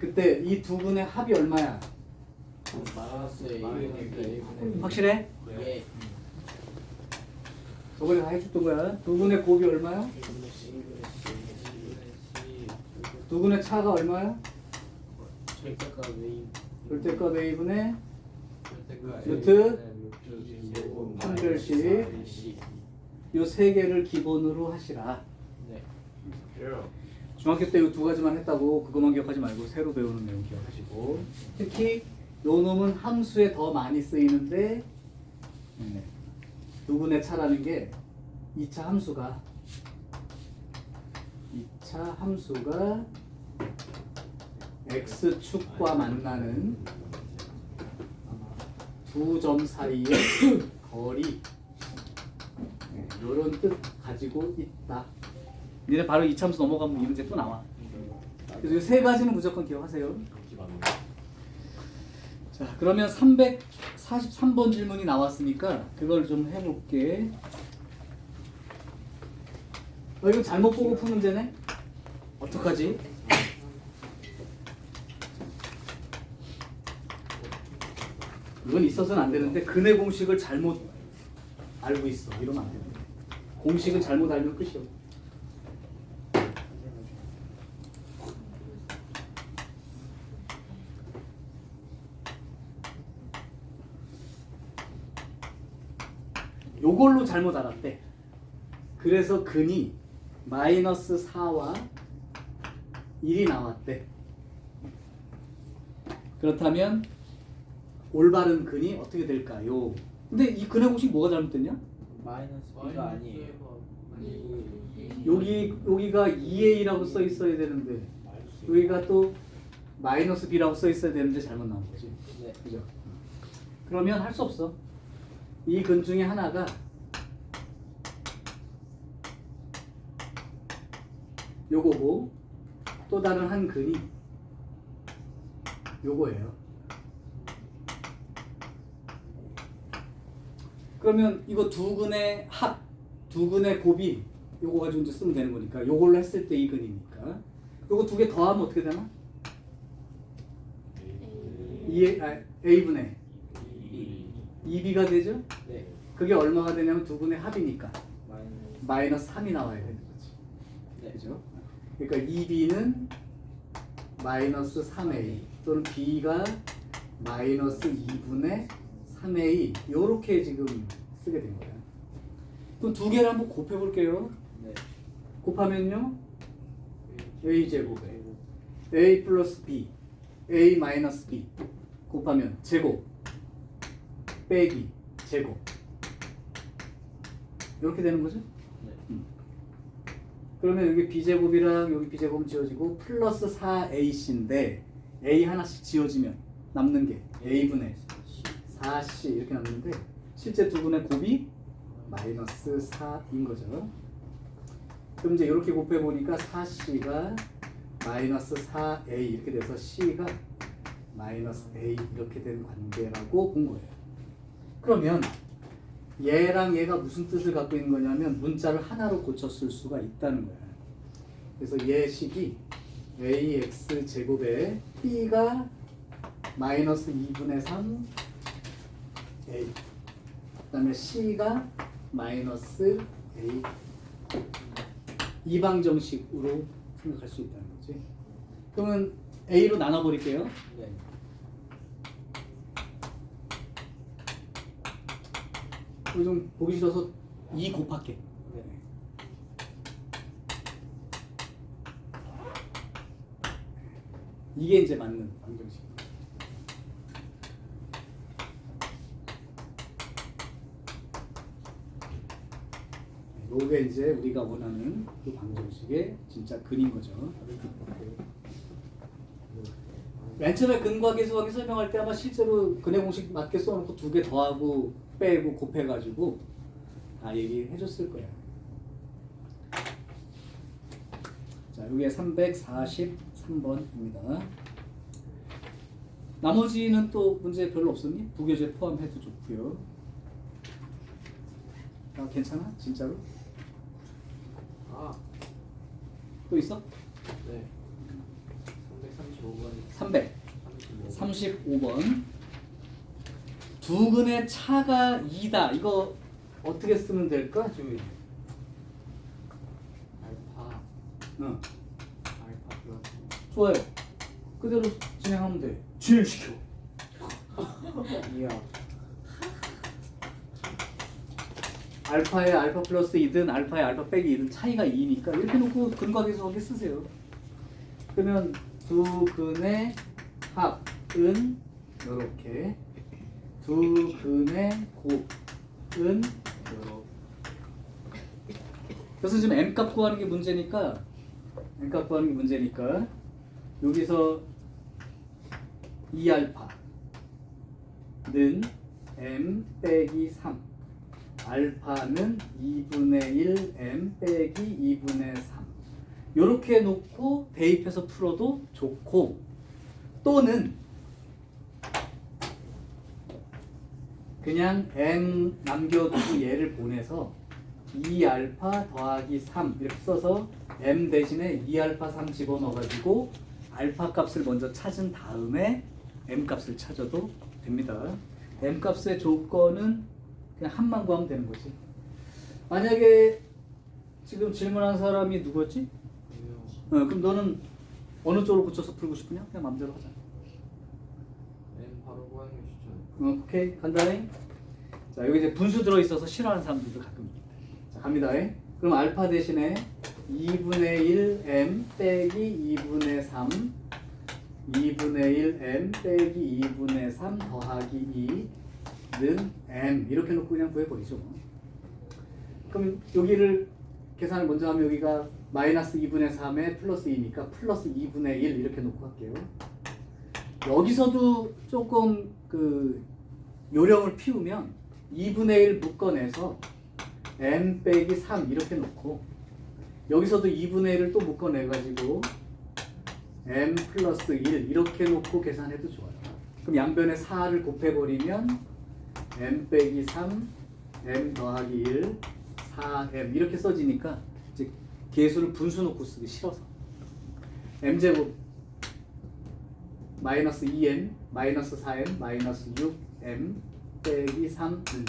그때 이 두 분의 합이 얼마야? 마이너스 A분의 확실해? 예. 저번에 다 해줬던 거야. 두 분의 곱이 얼마야? 두 분의 차가 얼마야? 절대값 A 절대값 A분의 절대값 루트 한 별씩. 요 세 개를 기본으로 하시라. 네. 중학교 때 이 두 가지만 했다고 그것만 기억하지 말고 새로 배우는 내용 기억하시고, 특히 요 놈은 함수에 더 많이 쓰이는데 두 분의 차라는 게 2차 함수가 x축과 만나는 두 점 사이의 거리, 이런 뜻 가지고 있다. 니네 바로 2차 함수 넘어가면 이 문제 또 나와. 그래서 이 세 가지는 무조건 기억하세요. 자, 그러면 343번 질문이 나왔으니까 그걸 좀 해볼게. 이거 잘못 보고 푼 문제네? 어떡하지? 이건 있어서는 안 되는데 근해 공식을 잘못 알고 있어. 이러면 안 되는데. 공식은 잘못 알면 끝이요. 요걸로 잘못 알았대. 그래서 근이 마이너스 4와 1이 나왔대. 그렇다면 올바른 근이 어떻게 될까요? 근데 이 근의 공식 뭐가 잘못됐냐? 마이너스 B가 아니에요. 여기가 2a라고 써 있어야 되는데 여기가 또 마이너스 b라고 써 있어야 되는데 잘못 나온 거지. 네. 그죠? 그러면 할 수 없어. 이 근 중에 하나가 요거고 또 다른 한 근이 요거예요. 그러면 이거 두 근의 합, 두 근의 곱이 요거 가지고 이제 쓰면 되는 거니까 요걸로 했을 때 이 근이니까 요거 두 개 더하면 어떻게 되나? A분의 2B가 되죠? 네. 그게 얼마가 되냐면 두 분의 합이니까 마이너스 마이너스 3이 나와야 되는 거지. 네. 그죠? 그러니까 2B는 마이너스 3A 또는 B가 마이너스 2분의 3A 요렇게 지금 쓰게 된 거야. 그럼 두 개를 한번 곱해 볼게요. 네. 곱하면요 A 제곱에 A 플러스 B A 마이너스 B 곱하면 제곱 빼기 제곱 이렇게 되는 거죠? 네. 그러면 여기 B제곱이랑 여기 B제곱은 지워지고 플러스 4AC인데 A 하나씩 지워지면 남는 게 A분의 4C 이렇게 남는데 실제 두 분의 곱이 마이너스 4인 거죠. 그럼 이제 이렇게 곱해보니까 4C가 마이너스 4A 이렇게 돼서 C가 마이너스 A 이렇게 된 관계라고 본 거예요. 그러면 얘랑 얘가 무슨 뜻을 갖고 있는 거냐면 문자를 하나로 고쳤을 수가 있다는 거야. 그래서 얘 식이 ax 제곱에 b가 마이너스 2분의 3 a 그 다음에 c가 마이너스 a 이방정식으로 생각할 수 있다는 거지. 그러면 a로 나눠버릴게요. 네. 좀 보기 싫어서 2 곱할게. 네. 이게 이제 맞는 방정식. 요게 이제 우리가 원하는 그 방정식의 진짜 근인 거죠. 맨 처음에 근과 계수하기 설명할 때 아마 실제로 근의 공식 맞게 써놓고 두 개 더하고 빼고 곱해가지고 다 얘기해 줬을 거야. 자, 이게 343번입니다. 나머지는 또 문제 별로 없었니? 부교재 포함해도 좋고요. 아, 괜찮아? 진짜로? 아, 또 있어? 네. 335번 335번. 두근의 차가 2다. 이거 어떻게 쓰면 될까? 지금. 알파 응. 알파 플러스 좋아요. 그대로 진행하면 돼. 진행시켜. 이야 알파에 알파 플러스 2든 알파에 알파 빼기 2든 차이가 2니까 이렇게 놓고 근과 계속하게 쓰세요. 그러면 두 근의 합은 이렇게, 두 근의 곱은 이렇게. 그래서 지금 m 값 구하는 게 문제니까, m 값 구하는 게 문제니까 여기서 2알파는 m 빼기 3, 알파는 2분의 1 m 빼기 2분의 3 요렇게 놓고 대입해서 풀어도 좋고, 또는 그냥 m 남겨두고 얘를 보내서 2알파 더하기 3 이렇게 써서 m 대신에 2알파 3 집어넣어가지고 알파 값을 먼저 찾은 다음에 m 값을 찾아도 됩니다. m 값의 조건은 그냥 한만 구하면 되는 거지. 만약에 지금 질문한 사람이 누구였지? 그럼 너는 어느 쪽으로 붙여서 풀고 싶으냐? 그냥 마음대로 하자. M 바로 구하는 게 좋죠. 오케이, 간다잉. 자, 여기 이제 분수 들어있어서 싫어하는 사람들도 가끔 있다. 자, 갑니다잉. 그럼 알파 대신에 2분의 1 m 빼기 2분의 3 2분의 1 m 빼기 2분의 3 더하기 2는 m 이렇게 놓고 그냥 구해버리죠. 그럼 여기를 계산을 먼저 하면 여기가 마이너스 2분의 3에 플러스 2니까 플러스 2분의 1 이렇게 놓고 할게요. 여기서도 조금 그 요령을 피우면 2분의 1 묶어내서 m 빼기 3 이렇게 놓고, 여기서도 2분의 1을 또 묶어내가지고 m 플러스 1 이렇게 놓고 계산해도 좋아요. 그럼 양변에 4를 곱해버리면 m 빼기 3 m 더하기 1 4m 이렇게 써지니까 이제 계수를 분수 놓고 쓰기 싫어서 m제곱 마이너스 2m 마이너스 4m 마이너스 6m 빼기 3는요.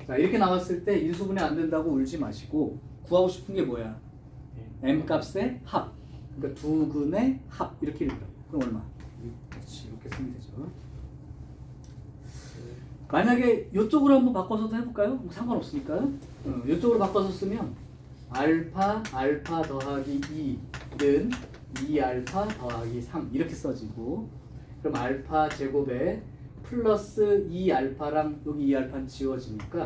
자, 이렇게 나왔을 때 인수분해 안 된다고 울지 마시고 구하고 싶은 게 뭐야? m 값의 합. 그러니까 두 근의 합 이렇게 읽어요. 그럼 얼마? 그렇지, 이렇게 쓰면 되죠. 만약에 이쪽으로 한번 바꿔서도 해볼까요? 뭐 상관없으니까. 이쪽으로 바꿔서 쓰면 알파 더하기 2는 2알파 더하기 3 이렇게 써지고, 그럼 알파 제곱에 플러스 2알파랑 여기 2알파는 지워지니까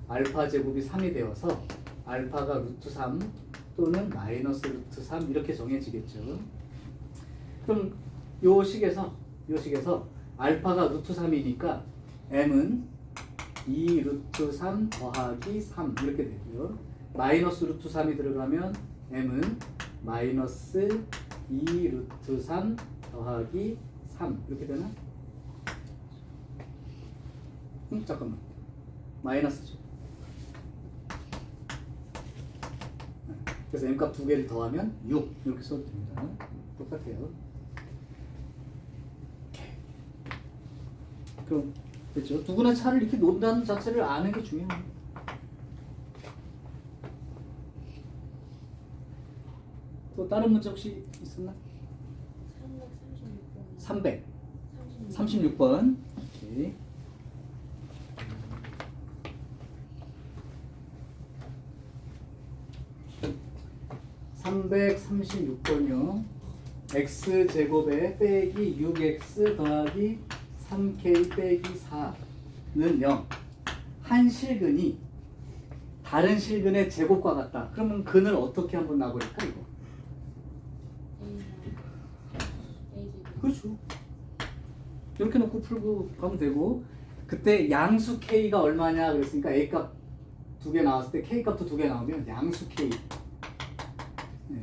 알파 제곱이 3이 되어서 알파가 루트 3 또는 마이너스 루트 3 이렇게 정해지겠죠. 그럼 요 식에서 알파가 루트 3이니까 m은 2 루트 3 더하기 3 이렇게 되고요. 마이너스 루트 3이 들어가면 m은 마이너스 2 루트 3 더하기 3 이렇게 되나? 잠깐만, 마이너스죠. 그래서 m값 두 개를 더하면 6 이렇게 써도 됩니다. 똑같아요. 그럼 됐죠? 두 분의 차를 이렇게 놓는다는 자체를 아는 게 중요해요. 또 다른 문제 혹시 있었나? 336번. 오케이. 336번요. x제곱에 빼기 6x 더하기 3k 빼기 4는 0. 한 실근이 다른 실근의 제곱과 같다. 그러면 근을 어떻게 한번 놔버릴까 이거? 그렇죠. 이렇게 놓고 풀고 가면 되고, 그때 양수 k가 얼마냐 그랬으니까 a 값 두 개 나왔을 때 k 값도 두 개 나오면 양수 k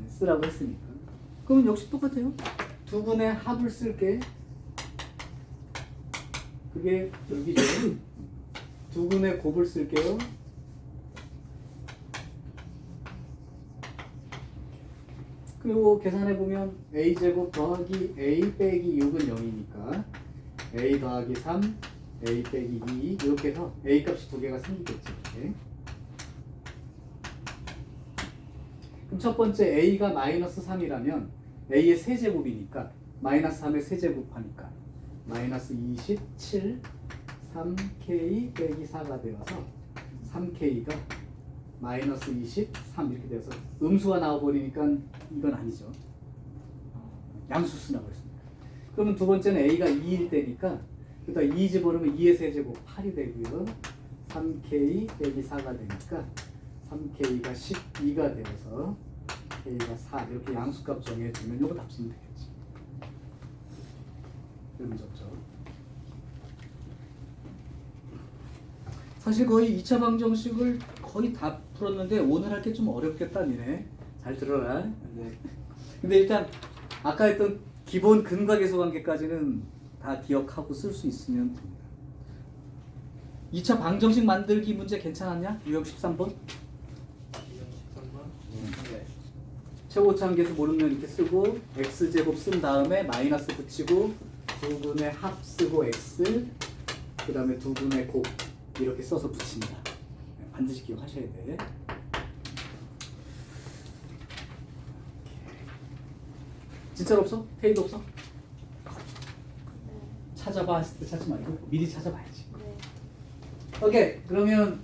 쓰라고 했으니까. 그럼 역시 똑같아요. 두 분의 합을 쓸게. 그게 여기죠. 두 분의 곱을 쓸게요. 그리고 계산해 보면 a제곱 더하기 a 빼기 6은 0이니까 a 더하기 3, a 빼기 2 이렇게 해서 a 값이 두 개가 생기겠지. 이렇게. 그럼 첫 번째 a가 마이너스 3이라면 a의 세제곱이니까 마이너스 3의 세제곱하니까 마이너스 27 3k 빼기 4가 되어서 3k가 마이너스 23 이렇게 돼서 음수가 나와버리니까 이건 아니죠. 양수수 나와버렸습니다. 그러면 두 번째는 a가 2일 때니까 그러다 2 집어넣으면 2의 세제곱 8이 되고요. 3k 빼기 4가 되니까 3k가 12가 되어서 k가 4 이렇게 양수값 정해주면 이거 답 쓰면 되겠지. 그러면 좋죠. 사실 거의 2차 방정식을 거의 다 풀었는데 오늘 할 게 좀 어렵겠다 니네. 잘 들어라. 네. 근데 일단 아까 했던 기본 근과계수 관계까지는 다 기억하고 쓸 수 있으면 됩니다. 2차 방정식 만들기 문제 괜찮았냐? 유형 13번? 네. 최고차함계수 모르면 이렇게 쓰고 x제곱 쓴 다음에 마이너스 붙이고 두 분의 합 쓰고 x 그 다음에 두 분의 곱 이렇게 써서 붙입니다. 반드시 기억하셔야 돼. 진짜로 없어? 페이도 없어? 찾아봐 했을 때 찾지 말고 미리 찾아봐야지. 오케이. 그러면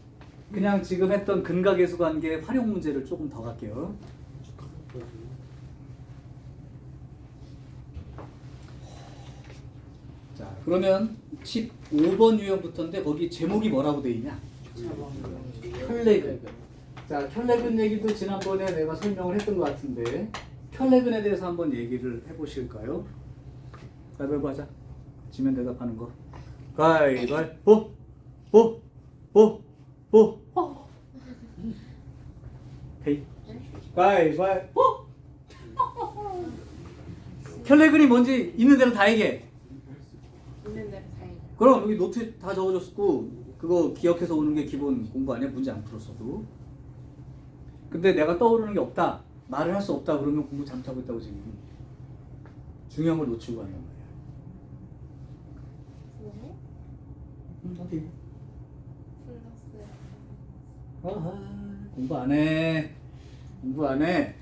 그냥 지금 했던 근각계수 관계 활용 문제를 조금 더 갈게요. 자, 그러면 15번 유형부터인데 거기 제목이 뭐라고 돼 있냐? 켤레근. 자, 켤레근 얘기도 지난번에 내가 설명을 했던 것 같은데 켤레근에 대해서 한번 얘기를 해보실까요? 가위바위보 하자. 지면 대답하는 거. 가위바위보, 보, 보, 보. 헤이. 가위바위보. 켤레근이 뭔지 있는 대로 다 얘기해. 있는 대로 다 얘기해. 그럼 여기 노트에 다 적어줬고 그거 기억해서 오는 게 기본 공부 아니야? 문제 안 풀었어도. 근데 내가 떠오르는 게 없다, 말을 할 수 없다 그러면 공부 잘못하고 있다고 지금 중요한 걸 놓치고 가는 말이야. 네? 어디? 플러스. 아하, 공부 안 해. 공부 안 해.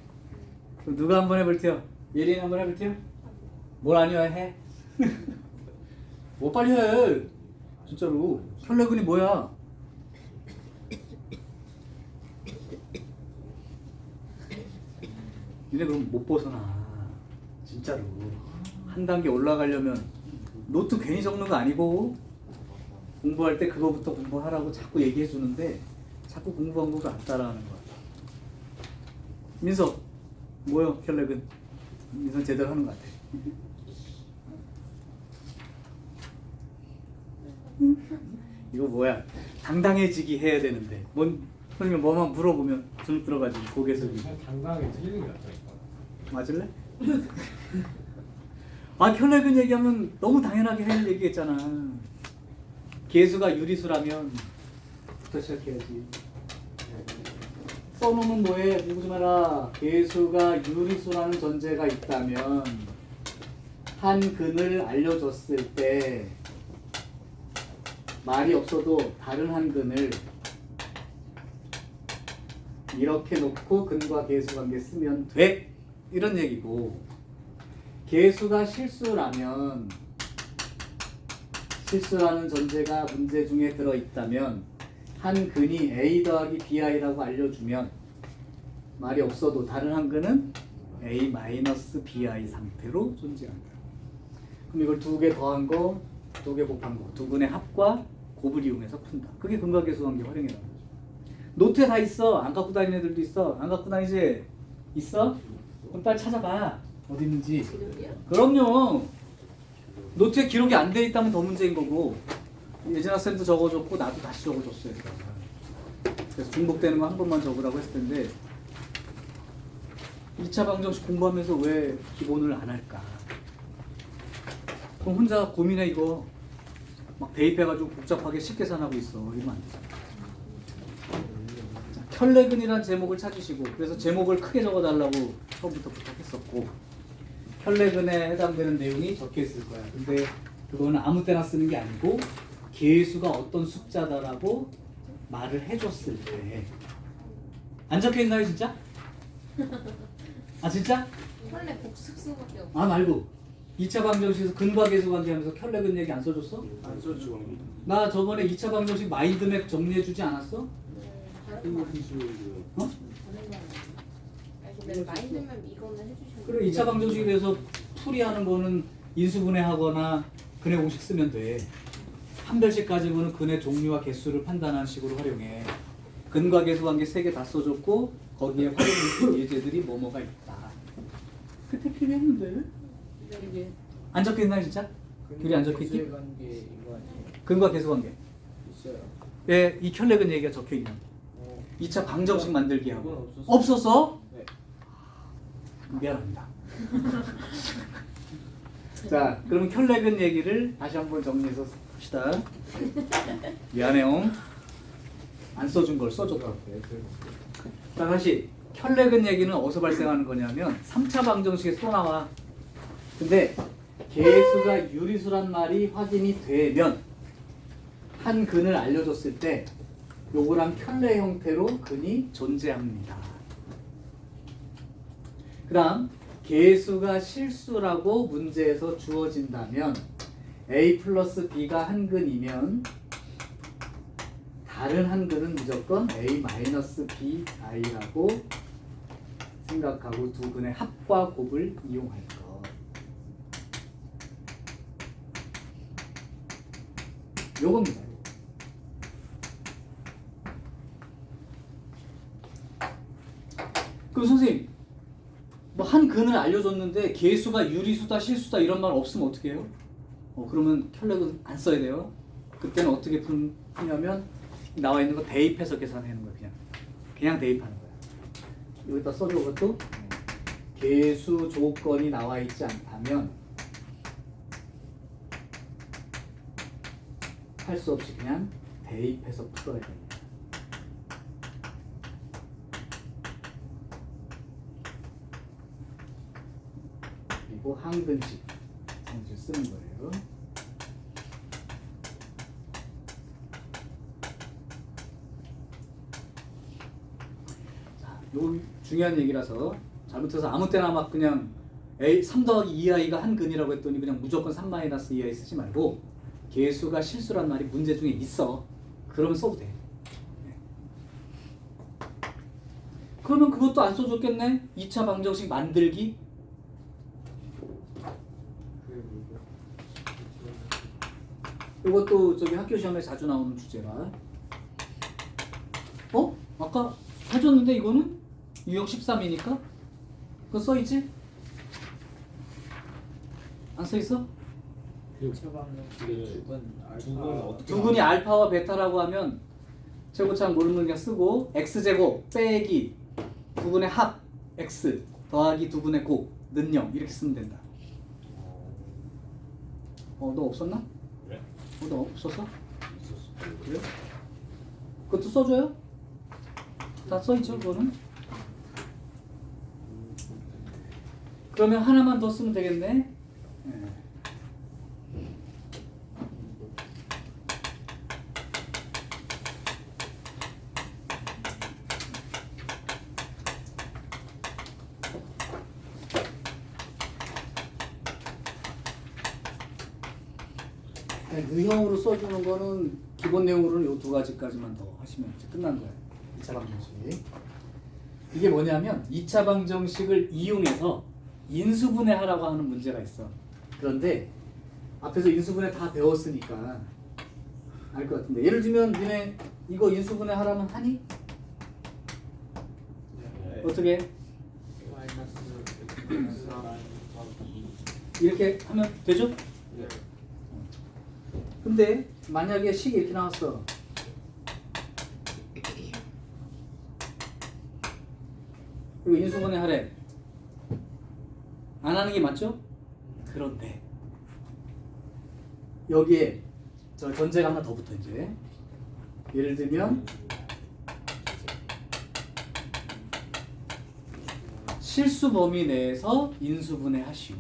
그럼 누가 한번 해볼 테요? 예린이 한번 해볼 테요? 뭘 아니야 해? 뭐 빨리 해. 진짜로. 혈내근이 뭐야? 니네 그럼 못 벗어나. 진짜로. 한 단계 올라가려면 노트 괜히 적는 거 아니고 공부할 때 그거부터 공부하라고 자꾸 얘기해 주는데 자꾸 공부 방법을 안 따라하는 거야. 민석 뭐요? 혈내근 민석 제대로 하는 것 같아. 이거 뭐야? 당당해지기 해야 되는데 뭔 선생님 뭐만 물어보면 줄 들어가지고 고개 숙이고. 당당하게 틀리는 게 낫다니까. 맞을래? 아, 혈내근 얘기하면 너무 당연하게 할 얘기했잖아. 계수가 유리수라면 부터 시작해야지. 써놓으면 뭐해? 묻지 마라. 계수가 유리수라는 전제가 있다면 한 근을 알려줬을 때 말이 없어도 다른 한 근을 이렇게 놓고 근과 계수 관계 쓰면 돼. 이런 얘기고, 계수가 실수라면 실수라는 전제가 문제 중에 들어있다면 한 근이 a 더하기 bi라고 알려주면 말이 없어도 다른 한 근은 a 마이너스 bi 상태로 존재한다. 그럼 이걸 두 개 더한 거, 두 개 곱한 거, 두 근의 합과 곱을 이용해서 푼다. 그게 근과 계수 관계 활용이라는 거죠. 노트에 다 있어. 안 갖고 다니는 애들도 있어. 안 갖고 다니지? 있어? 그럼 빨리 찾아봐. 어디 있는지. 지금이요? 그럼요. 노트에 기록이 안 돼 있다면 더 문제인 거고, 예진아 쌤도 적어줬고 나도 다시 적어줬어요. 그래서 중복되는 거 한 번만 적으라고 했을 텐데 2차 방정식 공부하면서 왜 기본을 안 할까? 그럼 혼자 고민해. 이거 막 대입해가지고 복잡하게 쉽게 계산하고 있어. 이러면 안 되잖아. 자, 켤레근이란 제목을 찾으시고, 그래서 제목을 크게 적어달라고 처음부터 부탁했었고 혈내근에 해당되는 내용이 적혀 있을 거야. 근데 그거는 아무 때나 쓰는 게 아니고 개수가 어떤 숫자다라고 말을 해줬을 때. 안 적혀 있나요 진짜? 아 진짜? 원래 복습수밖에 없어. 아 말고 2차 방정식에서 근과 계수 관계하면서 혈내근 얘기 안 써줬어? 안 써주고. 나 저번에 2차 방정식 마인드맵 정리해주지 않았어? 다른 거 어? 다른 거 아니 근데 마인드맵 이거는 해주셨는데. 그래 2차 방정식에 대해서 풀이하는 거는 인수분해하거나 근의 공식 쓰면 돼. 한 별씩 가지고는 근의 종류와 개수를 판단하는 식으로 활용해. 근과 개수 관계 3개 다 써줬고 거기에 활용된 예제들이 뭐뭐가 있다. 그때 필요했는데 이게 안 적혀있나요 진짜? 글이 안 적혀있지? 관계인 거 아니에요? 근과 개수 관계. 있어요. 예, 이 혈내근 얘기가 적혀있는 어. 2차 방정식 만들기 그건 하고 없었어요. 없었어? 네. 미안합니다. 자, 그럼 혈내근 얘기를 다시 한번 정리해서 합시다. 미안해요. 안 써준 걸 써줬다고. 자, 다시 혈내근 얘기는 어디서 발생하는 거냐면 3차 방정식에 또 나와. 근데 개수가 유리수란 말이 확인이 되면 한 근을 알려줬을 때 요거랑 혈내 형태로 근이 존재합니다. 그 다음 개수가 실수라고 문제에서 주어진다면 A 플러스 B가 한 근이면 다른 한 근은 무조건 A 마이너스 B I라고 생각하고 두 근의 합과 곱을 이용할 것. 요겁니다. 그럼 선생님 뭐 한 근을 알려줬는데 개수가 유리수다 실수다 이런 말 없으면 어떻게 해요? 그러면 혈내근 안 써야 돼요. 그때는 어떻게 푸냐면 나와 있는 거 대입해서 계산하는 거예요. 그냥 대입하는 거예요. 여기다 써줘. 그것도 개수 조건이 나와 있지 않다면 할 수 없이 그냥 대입해서 풀어야 됩니다. 그리고 항근식 성질 쓰는 거예요. 자, 요 중요한 얘기라서 잘못해서 아무 때나 막 그냥 A 3 더하기 2i가 한 근이라고 했더니 그냥 무조건 3 마이너스 2i 쓰지 말고 개수가 실수란 말이 문제 중에 있어. 그러면 써도 돼. 그러면 그것도 안 써줬겠네? 2차 방정식 만들기? 이것도 저기 학교 시험에 자주 나오는 주제라. 아까 해줬는데 이거는 유형 13이니까? 그거 써있지? 안 써있어? 두 근이 알파와 베타라고 하면 제곱창 모르는 그냥 쓰고 x제곱 빼기 두 근의 합 x 더하기 두 근의 곱는 0 이렇게 쓰면 된다. 너 없었나? 네? 너 없었어? 그래? 그것도 써줘요? 다 써있죠 그거는? 그러면 하나만 더 쓰면 되겠네. 유형으로 써주는 거는 기본 내용으로는 이 두 가지까지만 더 하시면 이제 끝난 거예요. 2차 방정식. 이게 뭐냐면 2차 방정식을 이용해서 인수분해하라고 하는 문제가 있어. 그런데 앞에서 인수분해 다 배웠으니까 알 것 같은데 예를 들면 니네 이거 인수분해하라면 하니? 네. 어떻게? 마이너스 이렇게 하면 되죠? 네. 근데 만약에 식이 이렇게 나왔어. 이거 인수분해 하래. 안 하는 게 맞죠? 그런데 여기에 저 전제가 하나 더 붙어 이제. 예를 들면 실수 범위 내에서 인수분해 하시오.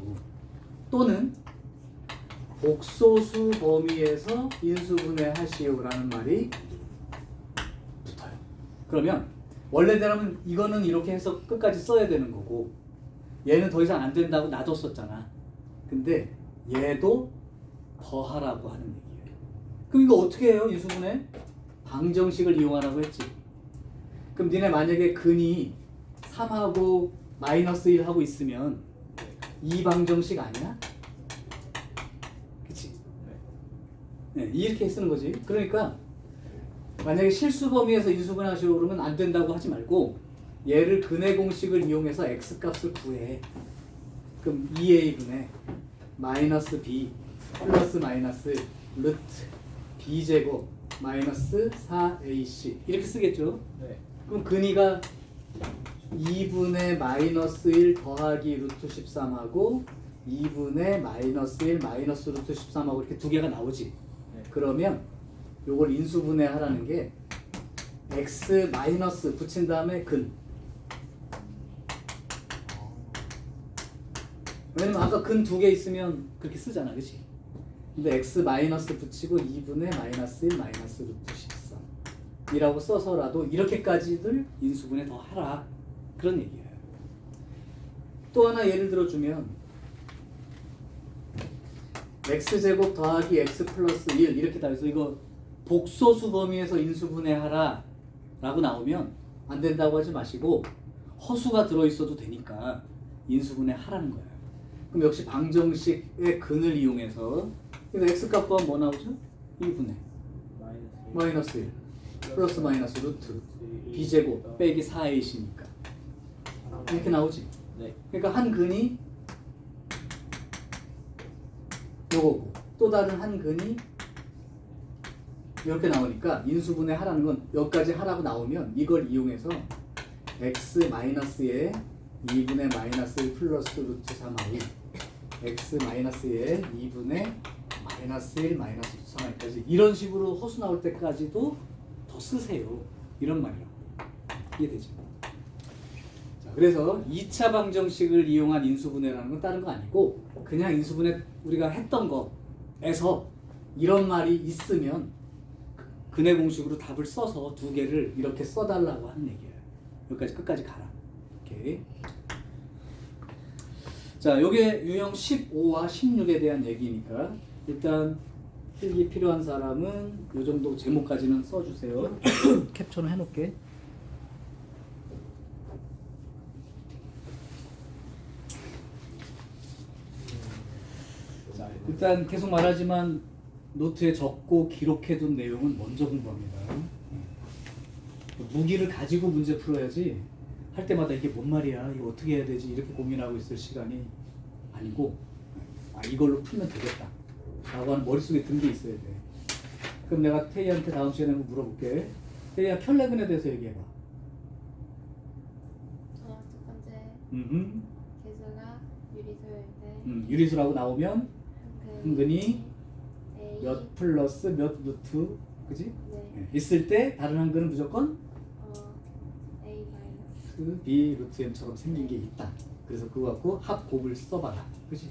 또는 복소수 범위에서 인수분해 하시오라는 말이 붙어요. 그러면 원래대로면 이거는 이렇게 해서 끝까지 써야 되는 거고 얘는 더 이상 안 된다고 놔뒀었잖아. 근데 얘도 더하라고 하는 얘기예요. 그럼 이거 어떻게 해요? 인수분해? 방정식을 이용하라고 했지. 그럼 니네 만약에 근이 3하고 마이너스 1하고 있으면 이 방정식 아니야? 그치? 네, 이렇게 쓰는 거지. 그러니까 만약에 실수 범위에서 인수분해 하시려고 그러면 안 된다고 하지 말고 얘를 근의 공식을 이용해서 x값을 구해. 그럼 2a분의 마이너스 b 플러스 마이너스 루트 b제곱 마이너스 4ac 이렇게 쓰겠죠? 네. 그럼 근이가 2분의 마이너스 1 더하기 루트 13하고 2분의 마이너스 1 마이너스 루트 13하고 이렇게 두 개가 나오지. 네. 그러면 요걸 인수분해 하라는 게 x 마이너스 붙인 다음에 근. 왜냐면 아까 근 두 개 있으면 그렇게 쓰잖아, 그치? 근데 x 마이너스 붙이고 2분의 마이너스 1 마이너스 루트 13 이라고 써서라도 이렇게까지들 인수분해 더 하라 그런 얘기예요. 또 하나 예를 들어주면 x제곱 더하기 x 플러스 1 이렇게 다 해서 이거 복소수 범위에서 인수분해 하라 라고 나오면 안 된다고 하지 마시고 허수가 들어있어도 되니까 인수분해 하라는 거예요. 그럼 역시 방정식의 근을 이용해서 그러니까 x값 구하면 뭐 나오죠? 2분의 마이너스 1 플러스 마이너스 루트 b제곱 빼기 4ac니까 이렇게 나오지. 네. 그러니까 한 근이 요거고 또 다른 한 근이 이렇게 나오니까 인수분해 하라는 건 여기까지 하라고 나오면 이걸 이용해서 x 마이너스에 2분의 마이너스 1 플러스 루트 3i x 마이너스에 2분의 마이너스 1 마이너스 루트 3i까지 이런 식으로 허수 나올 때까지도 더 쓰세요. 이런 말이라고. 이해되죠? 자, 그래서 2차 방정식을 이용한 인수분해라는 건 다른 거 아니고 그냥 인수분해 우리가 했던 거에서 이런 말이 있으면 근의 공식으로 답을 써서 두 개를 이렇게 써달라고 하는 얘기예요. 여기까지 끝까지 가라. 오케이. 자, 요게 유형 15와 16에 대한 얘기니까 일단 필기 필요한 사람은 요 정도 제목까지는 써주세요. 캡처는 해놓게. 자, 일단 계속 말하지만 노트에 적고 기록해둔 내용은 먼저 공부합니다. 무기를 가지고 문제 풀어야지 할 때마다 이게 뭔 말이야, 이거 어떻게 해야 되지 이렇게 고민하고 있을 시간이 아니고 이걸로 풀면 되겠다 라고 하는 머릿속에 든 게 있어야 돼. 그럼 내가 태희한테 다음 시간에 한번 물어볼게. 태희야, 켤레근에 대해서 얘기해봐. 첫 번째 음흠. 개수가 유리수일 때 유리수라고 나오면 한근이 A 몇 플러스 몇 루트 그지? 네. 네. 있을 때 다른 한근은 무조건 A 마이너스 그 B 루트 M처럼 생긴 게 있다. 그래서 그거 갖고 합곱을 써봐라. 그지?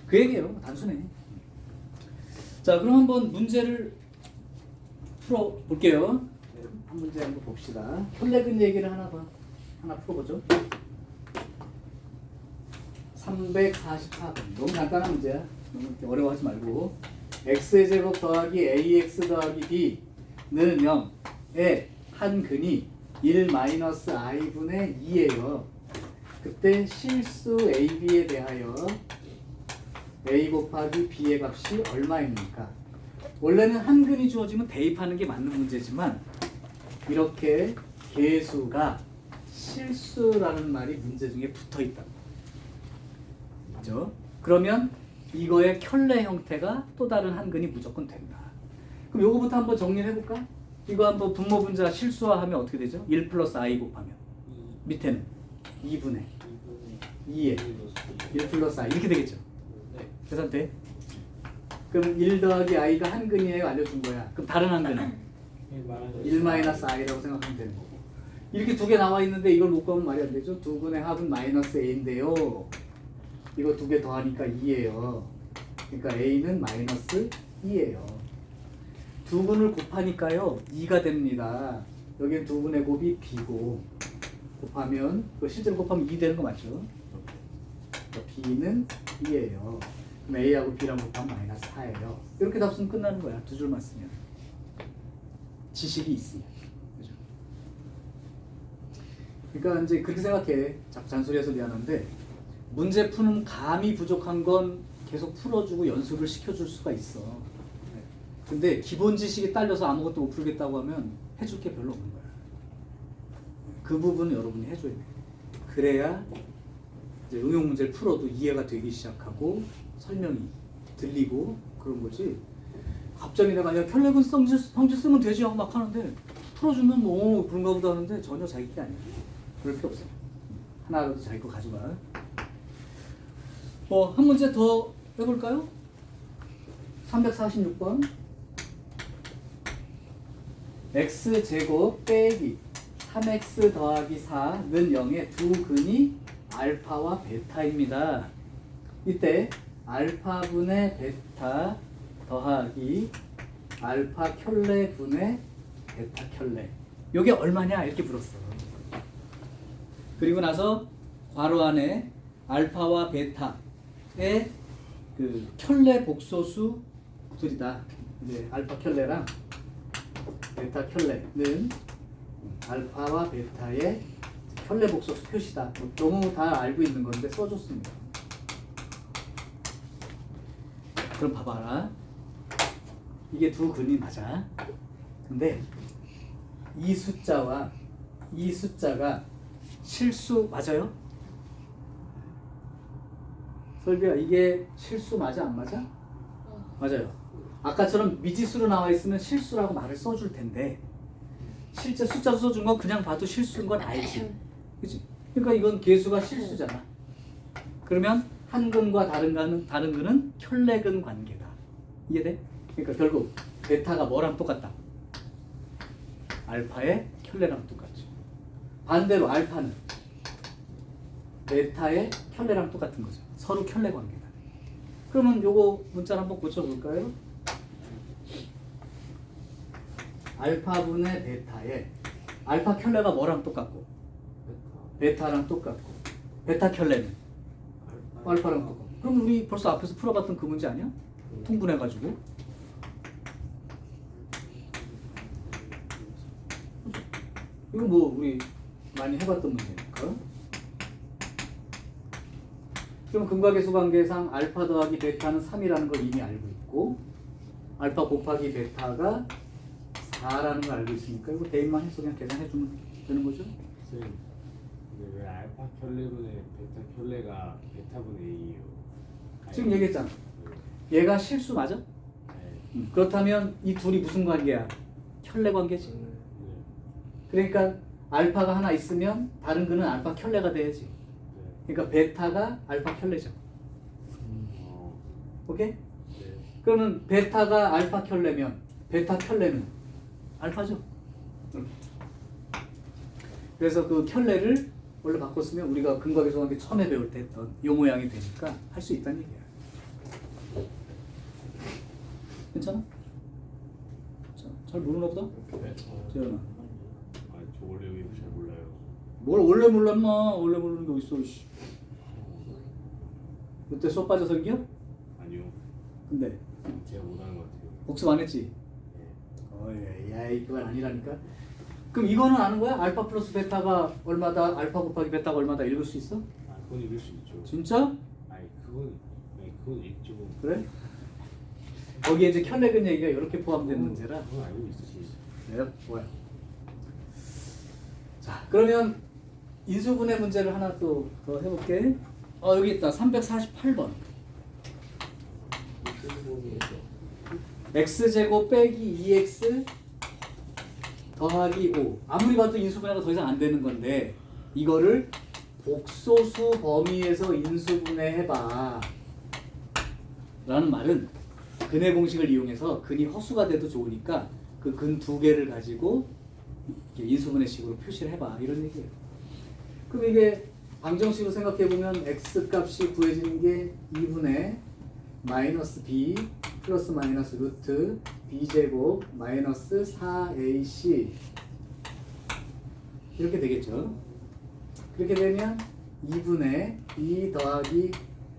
그 얘기예요. 단순해. 자, 그럼 한번 문제를 풀어볼게요. 한 문제 한번 봅시다. 혈내근 얘기를 하나 풀어보죠. 344번. 너무 간단한 문제야. 너무 이렇게 어려워하지 말고. x의 제곱 더하기 ax 더하기 b는 0의 한 근이 1-i분의 2예요. 그때 실수 ab에 대하여 a 곱하기 b의 값이 얼마입니까? 원래는 한 근이 주어지면 대입하는 게 맞는 문제지만 이렇게 개수가 실수라는 말이 문제 중에 붙어있다. 그죠? 그러면 이거의 켤레 형태가 또 다른 한 근이 무조건 된다. 그럼 요거부터 한번 정리를 해볼까? 이거 한번 분모 분자 실수화하면 어떻게 되죠? 1 플러스 i 곱하면 밑에는 2분의 2에 1 플러스 i 이렇게 되겠죠? 네. 계산돼? 그럼 1 더하기 i가 한 근이에요? 알려준 거야. 그럼 다른 한 근은 1 마이너스 i라고 생각하면 되는 거고 이렇게 두 개 나와 있는데 이걸 못 구하면 말이 안 되죠. 두 근의 합은 마이너스 a인데요. 이거 두 개 더하니까 2예요. 그러니까 a는 마이너스 2예요. 두 근을 곱하니까요 2가 됩니다. 여기는 두 근의 곱이 b고 곱하면 실제로 곱하면 2 되는 거 맞죠? 그러니까 b는 2예요. 그럼 a하고 b랑 곱하면 마이너스 4예요. 이렇게 답 쓰면 끝나는 거야. 두 줄만 쓰면. 지식이 있으면. 그죠? 그러니까 이제 그렇게 생각해. 자꾸 잔소리해서 미안한데 문제 푸는 감이 부족한 건 계속 풀어주고 연습을 시켜줄 수가 있어. 근데 기본 지식이 딸려서 아무것도 못 풀겠다고 하면 해줄 게 별로 없는 거야. 그 부분은 여러분이 해줘야 돼. 그래야 이제 응용 문제를 풀어도 이해가 되기 시작하고 설명이 들리고 그런 거지. 갑자기 내가 야 켤레근 성질 쓰면 되지 하고 막 하는데 풀어주면 뭐 그런가 보다 하는데 전혀 자기 게 아니야. 그럴 필요 없어. 하나라도 자기 거 가져가. 한 문제 더 해볼까요? 346번. x제곱 빼기 3x 더하기 4는 0의 두 근이 알파와 베타입니다. 이때 알파분의 베타 더하기 알파 켤레 분의 베타 켤레 요게 얼마냐 이렇게 물었어. 그리고 나서 괄호 안에 알파와 베타의 그 켤레 복소수들이다. 이제 알파 켤레랑 베타 켤레는 알파와 베타의 켤레 복소수 표시다. 너무 다 알고 있는 건데 써줬습니다. 그럼 봐봐라. 이게 두 근이 맞아. 근데 이 숫자와 이 숫자가 실수 맞아요? 설비야 이게 실수 맞아 안 맞아? 맞아요. 아까처럼 미지수로 나와 있으면 실수라고 말을 써줄 텐데 실제 숫자로 써준 건 그냥 봐도 실수인 건 알지. 그치? 그러니까 이건 개수가 실수잖아. 그러면 한 근과 다른 근은 켤레근 관계다. 이해돼? 그러니까 결국 베타가 뭐랑 똑같다? 알파의 켤레랑 똑같죠. 반대로 알파는 베타의 켤레랑 똑같은 거죠. 서로 켤레 관계다. 그러면 요거 문자를 한번 고쳐볼까요? 알파분의 베타의 알파 켤레가 뭐랑 똑같고 베타랑 똑같고 베타 켤레는 알파랑 똑같고. 그럼 우리 벌써 앞에서 풀어봤던 그 문제 아니야? 통분해가지고 이거 뭐 우리 많이 해봤던 문제니까. 그럼 근과계수 관계상 알파 더하기 베타는 3이라는 걸 이미 알고 있고 알파 곱하기 베타가 4라는 걸 알고 있으니까 이거 대입만 해서 그냥 계산해주면 되는 거죠? 선생님, 근데 왜 알파 켤레분의 베타 켤레가 베타분의 A예요? 지금 얘기했잖아. 얘가 실수 맞아? 네. 그렇다면 이 둘이 무슨 관계야? 켤레 관계지. 네. 그러니까 알파가 하나 있으면 다른 근은 알파 켤레가 돼야지. 그러니까 베타가 알파 켤레죠. 오케이? 네. 그러면 베타가 알파 켤레면 베타 켤레는 알파죠. 그래서 그 켤레를 원래 바꿨으면 우리가 근과계수 관계 처음에 배울 때 했던 이 모양이 되니까 할 수 있다는 얘기야. 괜찮아? 자, 잘 모르나 보다? 네. 재현아. 저 원래 이거 잘 몰라요. 뭘 원래 몰랐나? 원래 모르는 게 어딨어. 씨. 그때 수업 빠져서 이겨? 아니요. 근데 제가 못하는 것 같아요. 복습 안 했지? 네. 야, 그건 아니라니까. 그럼 이거는 아는 거야? 알파 플러스 베타가 얼마다? 알파 곱하기 베타가 얼마다? 읽을 수 있어? 아, 그건 읽을 수 있죠. 진짜? 그건 읽죠. 그래? 거기에 이제 켤레근 얘기가 이렇게 포함된 문제라. 그건 알고 있으시. 네, 좋아요. 자, 그러면 인수분해 문제를 하나 또 더 해볼게. 여기 있다. 348번. x제곱 빼기 2x 더하기 5. 아무리 봐도 인수분해가 더 이상 안 되는 건데 이거를 복소수 범위에서 인수분해 해봐 라는 말은 근의 공식을 이용해서 근이 허수가 돼도 좋으니까 그 근 두 개를 가지고 이렇게 인수분해식으로 표시를 해봐 이런 얘기예요. 그럼 이게 방정식으로 생각해 보면 x 값이 구해지는 게 2분의 마이너스 b 플러스 마이너스 루트 b 제곱 마이너스 4ac 이렇게 되겠죠. 그렇게 되면 2분의 2 더하기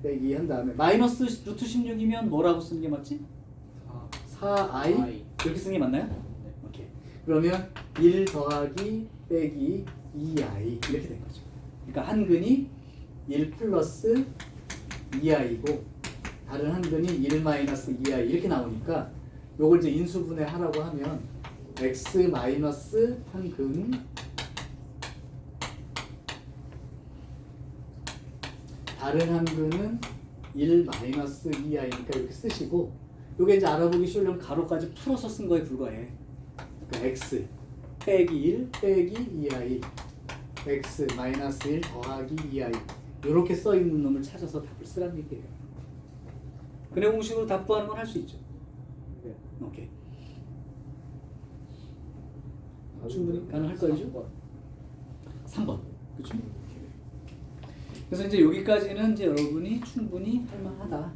빼기 한 다음에 마이너스 루트 16이면 뭐라고 쓰는 게 맞지? 4i 이렇게 쓰는 게 맞나요? 오케이. 그러면 1 더하기 빼기 2i 이렇게 된 거죠. 그러니까 한 근이 1 플러스 2i고 다른 한 근이 1 마이너스 2i 이렇게 나오니까 요걸 이제 인수분해 하라고 하면 x 마이너스 한 근 다른 한 근은 1 마이너스 2i니까 이렇게 쓰시고 요게 이제 알아보기 쉬우려면 가로까지 풀어서 쓴 거에 불과해. 그러니까 x 빼기 1 빼기 2i x 마이너스 1 더하기 2i 이렇게 써 있는 놈을 찾아서 답을 쓰라는 얘기예요. 근해 공식으로 답 구하는 건 할 수 있죠. 네. 오케이. 충분히 가능할 거죠? 3번. 그렇죠? 그래서 이제 여기까지는 이제 여러분이 충분히 할 만하다.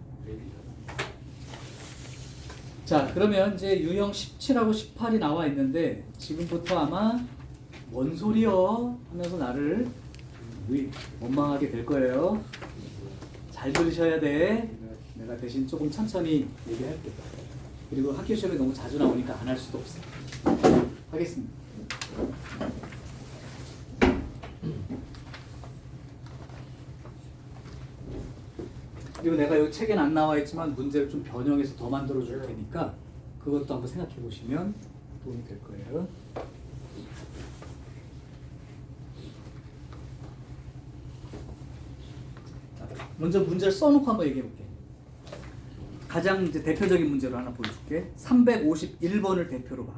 자, 그러면 이제 유형 17하고 18이 나와 있는데 지금부터 아마 뭔 소리여 하면서 나를 원망하게 될 거예요. 잘 들으셔야 돼. 내가 대신 조금 천천히 얘기할게. 그리고 학교 시험에 너무 자주 나오니까 안 할 수도 없어. 하겠습니다. 그리고 내가 이 책에는 안 나와 있지만 문제를 좀 변형해서 더 만들어 줄 테니까 그것도 한번 생각해 보시면 도움이 될 거예요. 자, 먼저 문제를 써놓고 한번 얘기해 볼게. 가장 이제 대표적인 문제로 하나 보여줄게. 351번을 대표로 봐.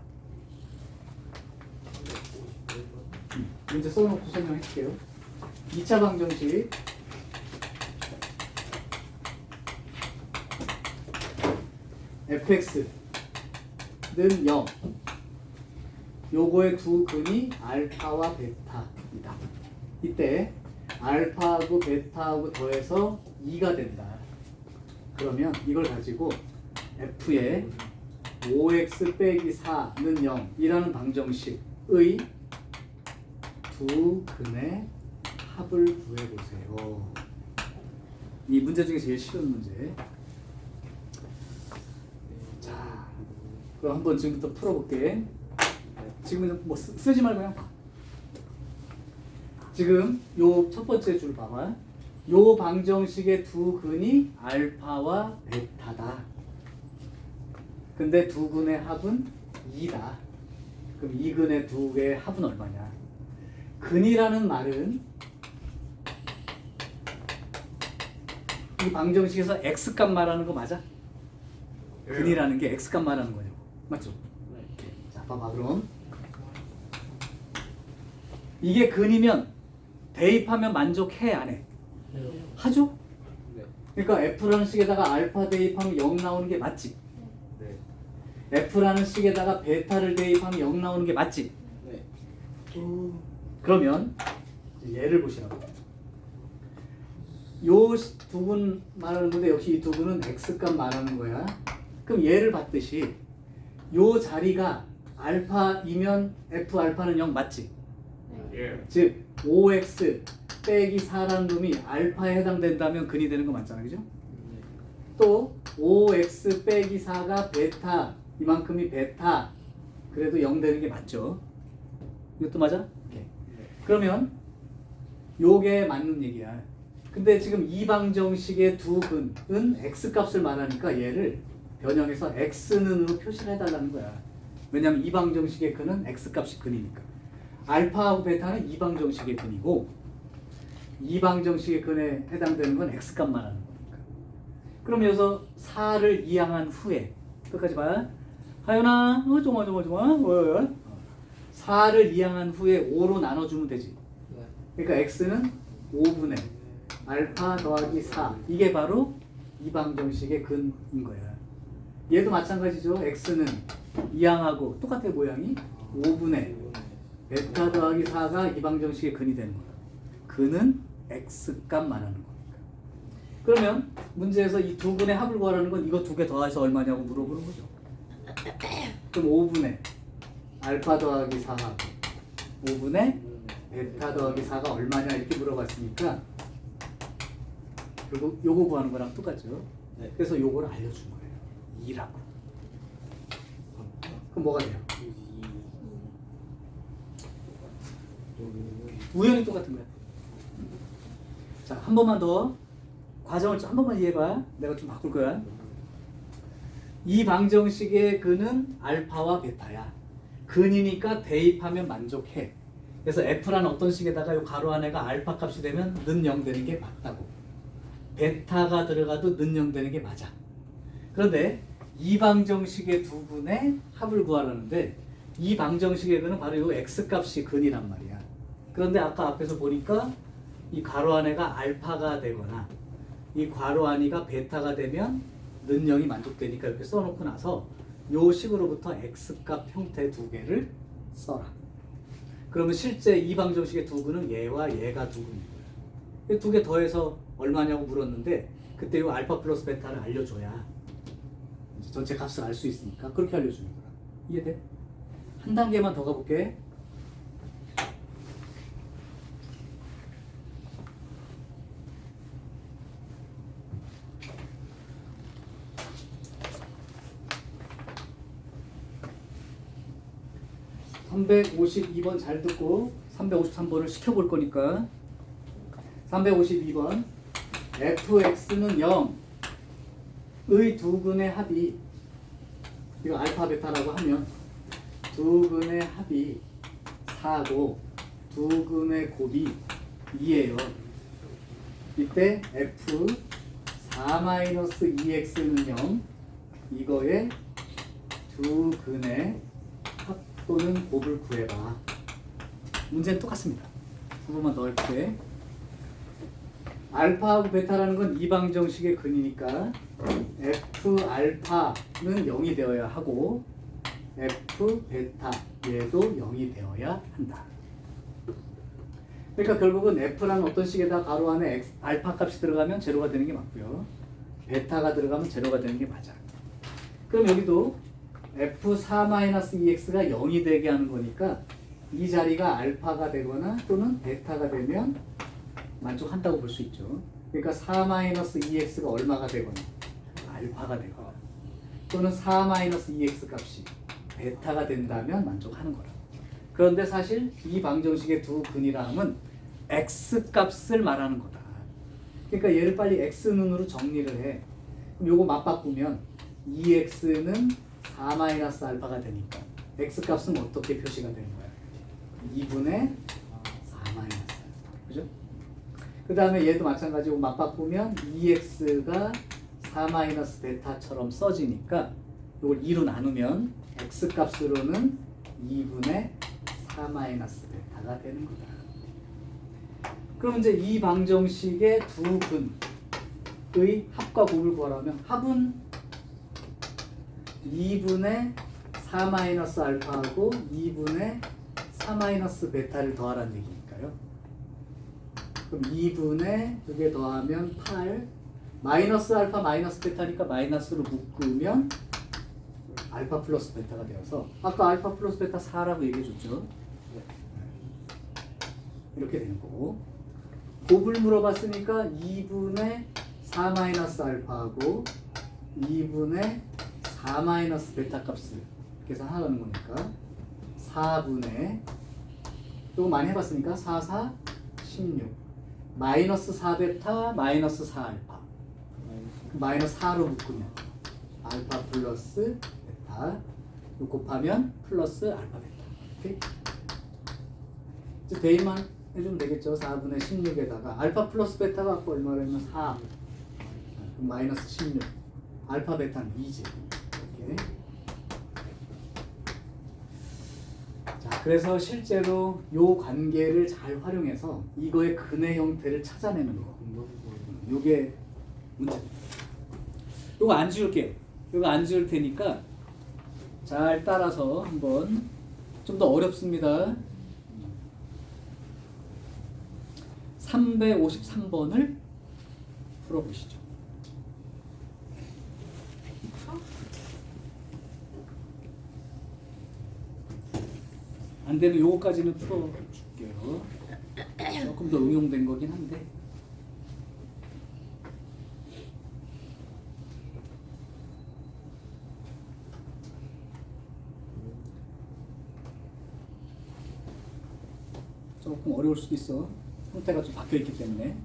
문제 써놓고 설명할게요. 2차 방정식 fx는 0 요거의 두 근이 알파와 베타이다. 이때 알파하고 베타하고 더해서 2가 된다. 그러면 이걸 가지고 f의 5x 빼기 4는 0 이라는 방정식의 두 근의 합을 구해보세요. 이 문제 중에 제일 쉬운 문제. 자, 그럼 한번 지금부터 풀어볼게. 지금은 뭐 쓰지 말고 그냥 봐. 지금 요 첫 번째 줄 봐봐. 요 방정식의 두 근이 알파와 베타다. 근데 두 근의 합은 2다. 그럼 이 근의 두 개의 합은 얼마냐? 근이라는 말은 이 방정식에서 x값 말하는 거 맞아? 근이라는 게 x값 말하는 거냐고. 맞죠? 네. 자, 봐봐 그럼. 이게 근이면 대입하면 만족해 안 해? 하죠? 네. 그러니까 f라는 식에다가 알파 대입하면 0 나오는 게 맞지? 네. f라는 식에다가 베타를 대입하면 0 나오는 게 맞지? 네. 그러면 얘를 보시라고. 요 두 근 말하는 건데 역시 이 두 근은 x값 말하는 거야. 그럼 얘를 봤듯이 요 자리가 알파이면 f 알파는 0 맞지? 예. 즉 5x 빼기 4라는 놈이 알파에 해당된다면 근이 되는 거 맞잖아, 그죠? 또 5x 빼기 4가 베타 이만큼이 베타 그래도 0 되는 게 맞죠? 이것도 맞아? 오케이. 그러면 요게 맞는 얘기야. 근데 지금 이 방정식의 두 근은 x값을 말하니까 얘를 변형해서 x는으로 표시를 해달라는 거야. 왜냐면 이 방정식의 근은 x값이 근이니까. 알파하고 베타는 이 방정식의 근이고 이 방정식의 근에 해당되는 건 x값 말하는 거니까. 그럼 여기서 4를 이항한 후에 끝까지 봐. 하연아, 좋아. 4를 이항한 후에 5로 나눠주면 되지. 네. 그러니까 x는 5분의 알파 더하기 4 이게 바로 이 방정식의 근인 거야. 얘도 마찬가지죠. x는 이항하고 똑같아 모양이 5분의 베타 더하기 4가 이 방정식의 근이 되는 거다. 근은 x값 말하는 거니까. 그러면 문제에서 이 두 근의 합을 구하라는 건 이거 두 개 더해서 얼마냐고 물어보는 거죠. 그럼 5분의 알파 더하기 4하고 5분의 베타 더하기 4가 얼마냐 이렇게 물어봤으니까 결국 요거 구하는 거랑 똑같죠. 네. 그래서 요거를 알려준 거예요. 2라고. 그럼 뭐가 돼요? 우연히 똑같은 거야. 자, 한 번만 더 과정을 한 번만 이해해봐. 내가 좀 바꿀 거야. 이 방정식의 근은 알파와 베타야. 근이니까 대입하면 만족해. 그래서 f라는 어떤 식에다가 요 가로 안에가 알파 값이 되면 는 0 되는 게 맞다고. 베타가 들어가도 는 0 되는 게 맞아. 그런데 이 방정식의 두 근의 합을 구하라는데 이 방정식의 근은 바로 요 x값이 근이란 말이야. 그런데 아까 앞에서 보니까 이 가로 안에가 알파가 되거나 이 괄호 안이가 베타가 되면 는 0이 만족되니까 이렇게 써놓고 나서 요 식으로부터 x값 형태 두 개를 써라. 그러면 실제 이 방정식의 두 근은 얘와 얘가 두 근인 거야. 두 개 더해서 얼마냐고 물었는데 그때 요 알파 플러스 베타를 알려줘야 이제 전체 값을 알 수 있으니까 그렇게 알려주는 거야. 이해돼? 한 단계만 더 가볼게. (352번) 잘 듣고 353번을 시켜볼 거니까 352번 fx는 0의 두 근의 합이 이거 알파 베타라고 하면 두 근의 합이 4고 두 근의 곱이 2예요. 이때 f 4-2x는 0 이거의 두 근의 합 또는 곱을 구해봐. 문제는 똑같습니다. 한 번만 더 해볼게. 알파하고 베타라는 건 이 방정식의 근이니까 f 알파는 0이 되어야 하고 f 베타 얘도 0이 되어야 한다. 그러니까 결국은 f라는 어떤 식에다 가로 안에 x, 알파 값이 들어가면 제로가 되는 게 맞고요. 베타가 들어가면 제로가 되는 게 맞아. 그럼 여기도 f4-2x가 0이 되게 하는 거니까 이 자리가 알파가 되거나 또는 베타가 되면 만족한다고 볼 수 있죠. 그러니까 4-2x가 얼마가 되거나 알파가 되거나 또는 4-2x 값이 베타가 된다면 만족하는 거라. 그런데 사실 이 방정식의 두 근이라 함은 x 값을 말하는 거다. 그러니까 얘를 빨리 x눈으로 정리를 해. 그럼 요거 맞바꾸면 2x는 4-알파가 되니까 x 값은 어떻게 표시가 되는 거야? 2분의 4-알파. 그죠? 그 다음에 얘도 마찬가지고 맞바꾸면 2x가 4-베타처럼 써지니까 이걸 2로 나누면 x 값으로는 2분의 4-베타가 되는 거다. 그럼 이제 이 방정식의 두 근의 합과 곱을 구하라면 합은 2분의 4-알파하고 2분의 4-베타를 더하라는 얘기니까요. 그럼 2분의 두 개 더하면 8 마이너스 알파 마이너스 베타니까 마이너스로 묶으면 알파 플러스 베타가 되어서 아까 알파 플러스 베타 4라고 얘기해 줬죠. 이렇게 되는 거고 곱을 물어봤으니까 2분의 4-알파하고 2분의 4-베타 값을 계산하라는 거니까 4분의 이거 많이 해봤으니까 4, 4, 16 마이너스 4베타 마이너스 4알파 마이너스 4로 묶으면 알파 플러스 베타 이거 곱하면 플러스 알파 베타. 오케이? 이제 대입만 해주면 되겠죠. 4분의 16에다가 알파 플러스 베타가 아까 얼마라면 4 그럼 마이너스 16 알파 베타는 2지. 이렇게. 자, 그래서 실제로 요 관계를 잘 활용해서 이거의 근의 형태를 찾아내는 거. 요게 문제입니다. 요거 안 지울게요. 요거 안 지울 테니까 잘 따라서 한번 좀 더 어렵습니다. 353번을 풀어보시죠. 안 되면 요거까지는 풀어줄게요. 조금 더 응용된 거긴 한데. 조금 어려울 수도 있어. 형태가 좀 바뀌어 있기 때문에.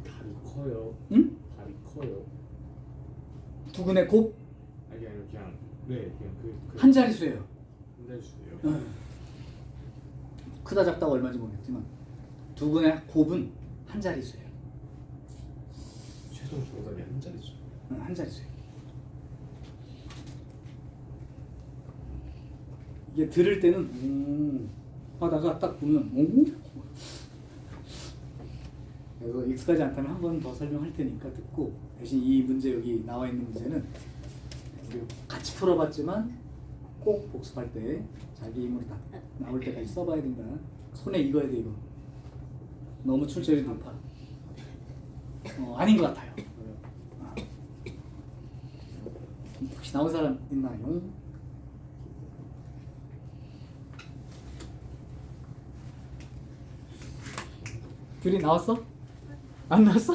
다리 커요. 응? 다리 커요. 두근의 곱 아니 그냥 네 그냥 한 자릿수예요. 한 자릿수예요. 크다 작다가 얼마인지 모르겠지만 두근의 곱은 한 자릿수예요. 최종 정답이 한 자릿수. 한 자릿수예요. 이게 들을 때는 하다가 딱 보면 그래서 익숙하지 않다면 한 번 더 설명할 테니까 듣고, 대신 이 문제 여기 나와 있는 문제는 우리 같이 풀어봤지만 꼭 복습할 때 자기 힘으로 다 나올 때까지 써봐야 된다. 손에 익어야 돼 이거. 너무 출제율이 높아. 아닌 것 같아요. 혹시 나온 사람 있나요? 귤이 나왔어? 안 나왔어?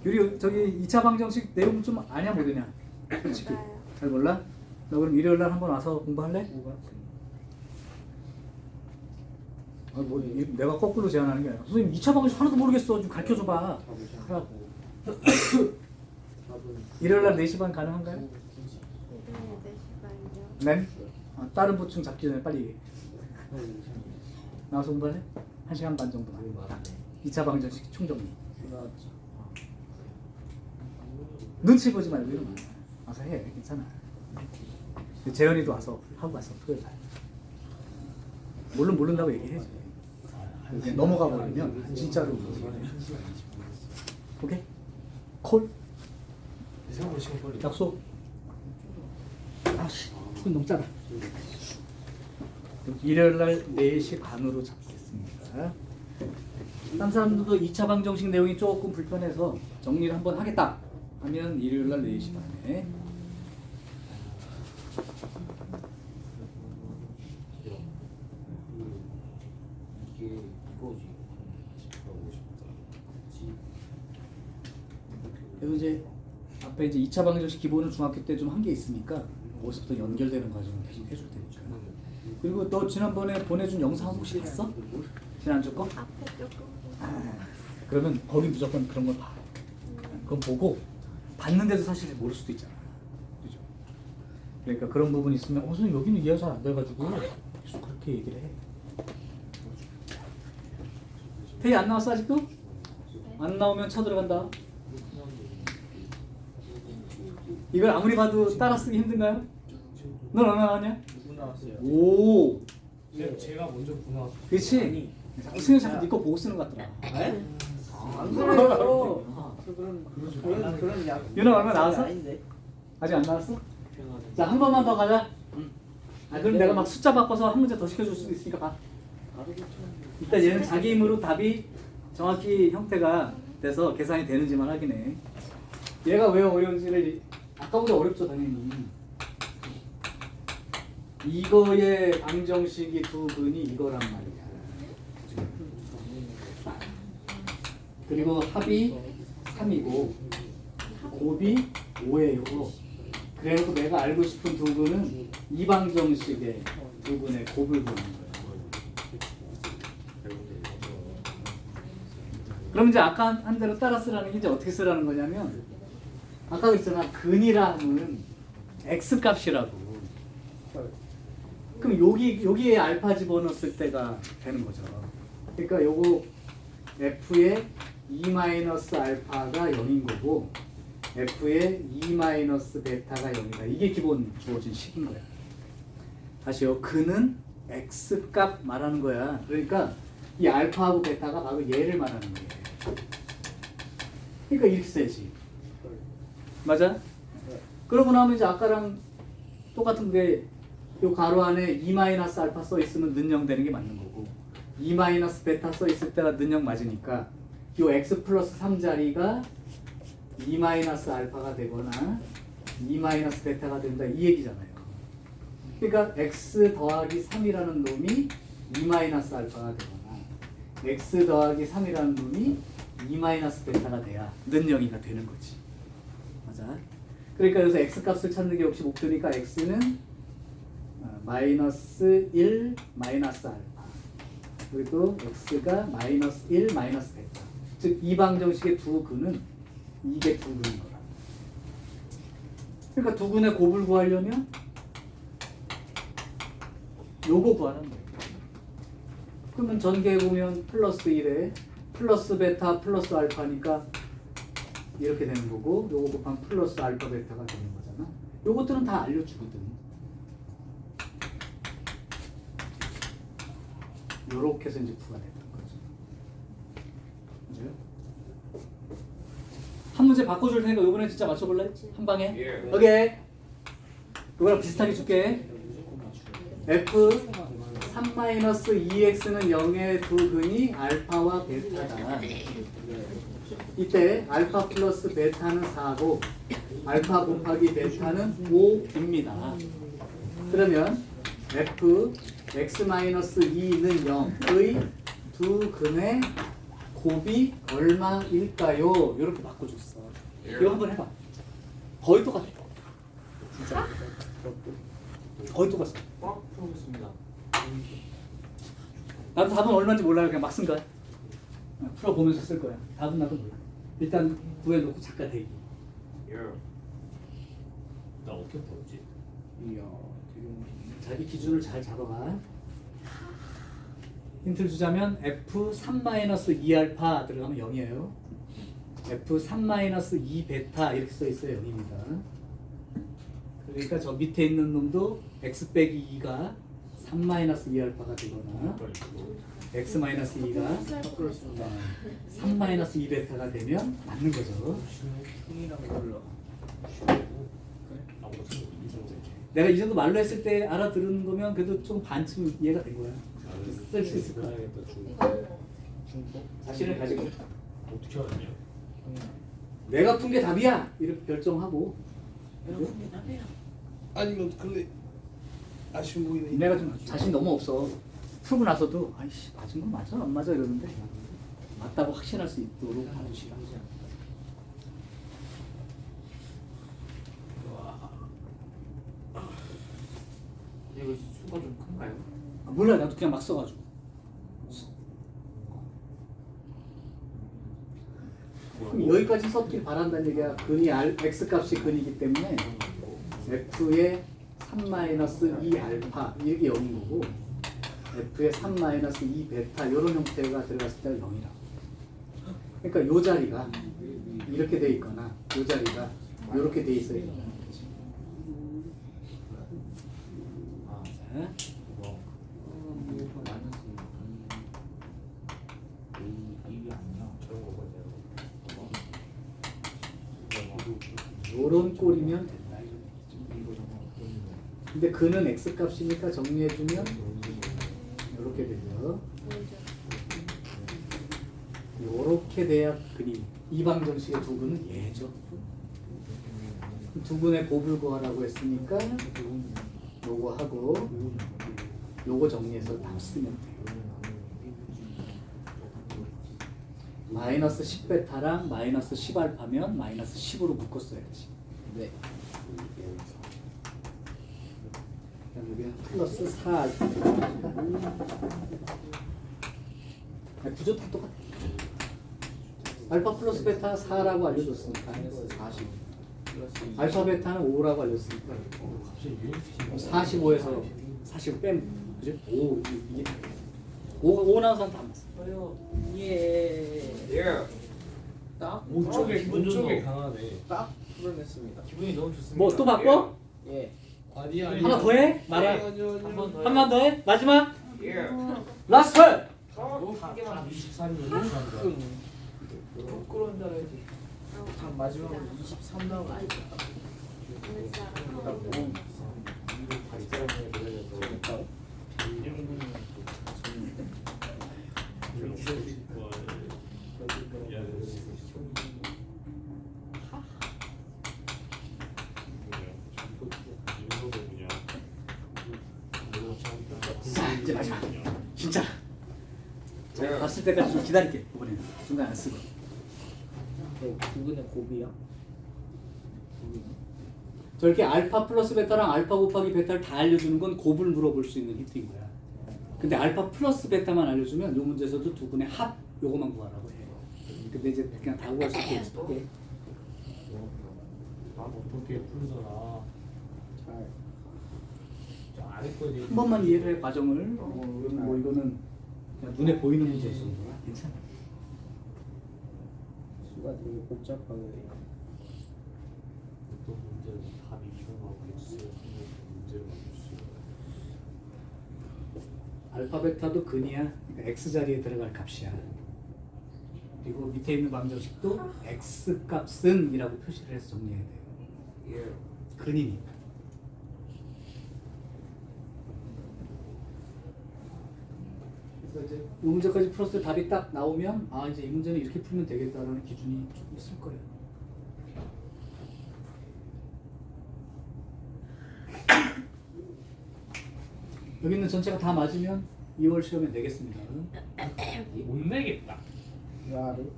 귤이 저기 2차 방정식 내용 좀 아냐 모르냐? 솔직히 몰라요. 잘 몰라? 너 그럼 일요일 날 한번 와서 공부할래? 뭐 내가 거꾸로 제안하는 게 아니라 선생님 2차 방정식 하나도 모르겠어 좀 가르쳐줘봐 하라고. 일요일 날 4시 반 가능한가요? 이번에 4시간이요. 네? 다른 보충 잡기 전에 빨리 얘기해. 나와서 공부할래? 1시간 반 정도만. 2차 방정식 총정리. 눈치 보지 말고 이러면 와서 해. 괜찮아. 재현이도 와서 하고 갔어. 토요일 날. 모른다고 얘기해. 그냥 넘어가 버리면 진짜로. 오케이? 콜? 생각보다 시간 빨리. 약속. 아씨, 그건 너무 짜다. 일요일 날 4시 반으로 잡겠습니다. 딴 사람들도 2차 방정식 내용이 조금 불편해서 정리를 한번 하겠다 하면 일요일 날 4시 반에. 이게 이거지. 하고 싶다. 그래서 이제 앞에 이제 2차 방정식 기본은 중학교 때 좀 한 게 있으니까 거기서부터 연결되는 과정을 계속 해줄 테니까. 그리고 너 지난번에 보내준 영상 혹시 봤어? 지난주 거? 앞에 조금 그러면 거기 무조건 그런 걸 봐. 그건 보고 봤는데도 사실 모를 수도 있잖아. 그죠? 그러니까 그런 부분이 있으면 선생님 여기는 이해가 잘 안 돼가지고 계속 그렇게 얘기를 해. 태희 안 나왔어 아직도? 안 나오면 쳐들어간다. 이걸 아무리 봐도 따라 쓰기 힘든가요? 넌 얼마 나왔냐? 누구 나왔어요? 오, 제가 먼저 구 나왔어요. 그렇지. 승현 자꾸 네거 보고 쓰는 것 같더라. 안 그래요. 그런 약. 윤아 얼마 나왔어? 아닌데. 아직 안 나왔어? 자, 한 번만 더 가자. 그럼 내가 막 숫자 바꿔서 한 문제 더 시켜줄 수도 있으니까 봐. 일단 얘는 자기 힘으로 답이 정확히 형태가 돼서 계산이 되는지만 확인해. 얘가 왜 어려운지를 아까보다 어렵죠 당연히. 이거의 방정식이 두 근이 이거란 말이야. 그리고 합이 3이고 곱이 5예요. 그래서 내가 알고 싶은 두 근은 이 방정식의 두 근의 곱을 구하는 거예요. 그럼 이제 아까 한 대로 따라 쓰라는 게 이제 어떻게 쓰라는 거냐면 아까 그랬잖아. 근이라 하면 x 값이라고. 그럼 여기에 알파 집어넣었을 때가 되는 거죠. 그러니까 요거 f의 2-알파가 0인 거고 f의 2-베타가 0이다. 이게 기본 주어진 식인 거야. 다시요. 근은 x 값 말하는 거야. 그러니까 이 알파하고 베타가 바로 얘를 말하는 거예요. 그러니까 이렇게 써야지. 맞아? 그러고 나면 이제 아까랑 똑같은 게 요 가로 안에 2-알파 써 있으면 는0 되는 게 맞는 거고 2-베타 써 있을 때가 는0 맞으니까 요 x 플러스 3자리가 2-알파가 되거나 2-베타가 된다 이 얘기잖아요. 그러니까 x 더하기 3이라는 놈이 2-알파가 되거나 x 더하기 3이라는 놈이 2-베타가 돼야 는0이가 되는 거지. 맞아? 그러니까 여기서 x 값을 찾는 게 역시 목표니까 x는 마이너스 1 마이너스 알파 그리고 x가 마이너스 1 마이너스 베타 즉 이방정식의 두 근은 이게 두 근인 거라. 그러니까 두 근의 곱을 구하려면 요거 구하는 거예요. 그러면 전개해 보면 플러스 1에 플러스 베타 플러스 알파니까 이렇게 되는 거고 요거 곱하면 플러스 알파 베타가 되는 거잖아. 요것들은 다 알려주거든. 요렇게 해서 이제 구가 되는 거죠. 맞아요? 한 문제 바꿔줄 테니까 요번에 진짜 맞춰볼래? 한 방에? 예. 오케이. 요거랑 비슷하게 줄게. f 3-2x는 0의 두 근이 알파와 베타다. 이때 알파 플러스 베타는 4고 알파 곱하기 베타는 5입니다. 그러면 f x-2는 0의 두 근의 곱이 얼마일까요? 이렇게 바꿔줬어. 이거 한번 해봐. 거의 똑같아. 진짜. 거의 똑같아. 꽉 풀어보겠습니다. 나도 답은 얼마인지 몰라요. 그냥 막 쓴 거야. 풀어보면서 쓸 거야. 답은 나도 몰라. 일단 구해놓고 잠깐 대기. 나 어떻게 풀었지? 이야, 자기 기준을 잘 잡아봐. 힌트를 주자면 f3-2알파 들어가면 0이에요. f3-2베타 이렇게 써 있어요. 0입니다. 그러니까 저 밑에 있는 놈도 x 빼기 2가 3-2알파가 되거나 x-2가 3-2베타가 되면 맞는 거죠. 흥이라고 불러. 내가 이 정도 말로 했을 때 알아들은 거면 그래도 좀 반쯤 이해가 된 거야. 쓸 수 있을 거야. 중복? 자신을 가지고 어떻게 알았냐? 내가 푼 게 답이야 이렇게 결정하고 아니면 근데 아쉬운 보이네. 내가 좀 자신 너무 없어. 풀고 나서도 아이씨 맞은 건 맞아 안 맞아 이러는데 맞다고 확신할 수 있도록 하는 시간. 이거 수가 좀 큰가요? 몰라 나도 그냥 막 써가지고. 그럼 여기까지 썼길 바란다는 얘기야. 근이 x 값이 근이기 때문에 f의 3-2알파 이게 0인 거고 f의 3-2베타 이런 형태가 들어갔을 때가 0이라. 그러니까 요 자리가 이렇게 돼 있거나 요 자리가 이렇게 돼 있어야 된다는 거지. 자. 요런 꼴이면 된다. 근데 근은 x 값이니까 정리해주면 이렇게 되죠. 요렇게 돼야 근이 이방정식의 두 근은 얘죠. 두 근의 곱을 구하라고 했으니까 요거 하고 요거 정리해서 다 쓰면 돼요. 마이너스 10베타랑 마이너스 10알파면 마이너스 10으로 묶었어야지. 네. 그다음 여기는 플러스 4알파. 구조 다 똑같아. 알파 플러스 베타 4라고 알려줬으니까. 마이너스 40. 알파 베타는 5라고 알렸으니까 갑자기 유행시 45에서 45 빼면 그죠? 5 이게 5 나온 사람 다 맞어. 예. 예. 딱? 오 쪽에 기분 오 쪽에 좋다. 강하네. 딱 풀어냈습니다. 기분이 너무 좋습니다. 뭐 또 바꿔? 예. 아니야. 하나 더 해? 말아. 한번 더. 한 번 더 해? 마지막 예. 라스트. 한 개만 23이면 감사합니다. 부끄러운 줄 알지. 다 마지막으로 23 나오고. 근데 진짜 하나도 발전에 대해서 재밌다. 자 이제 마지막. 진짜. 자 봤을 때까지 좀 기다릴게. 이번에는 중간 안 쓰고. 구분의 곱이야. 저렇게 알파 플러스 베타랑 알파 곱하기 베타를 다 알려주는 건 곱을 물어볼 수 있는 힌트인 거야. 근데 알파 플러스 베타만 알려주면 요 문제에서도 두 분의 합 요거만 구하라고 해. 근데 이제 그냥 다 구할 수 있게 해줄게. 난 어떻게 풀더라. 잘. 저 아래 거 한 번만 이해를 해 과정을. 뭐 이거는 그냥 눈에 보이는 문제였어. 괜찮아. 수가 되게 복잡하게 돼요. 어떤 문제는 답이 이용하겠어요. 문제를 맞췄어요. 알파 베타도 근이야. 그러니까 x 자리에 들어갈 값이야. 그리고 밑에 있는 방정식도 x 값은 이라고 표시를 해서 정리해야 돼요. 예. 근이니까. 그래서 이제 이 문제까지 풀었을 때 답이 딱 나오면 아 이제 이 문제는 이렇게 풀면 되겠다라는 기준이 좀 있을 거예요. 여기 있는 전체가 다 맞으면 2월 시험에 내겠습니다. 못 내겠다. 야를.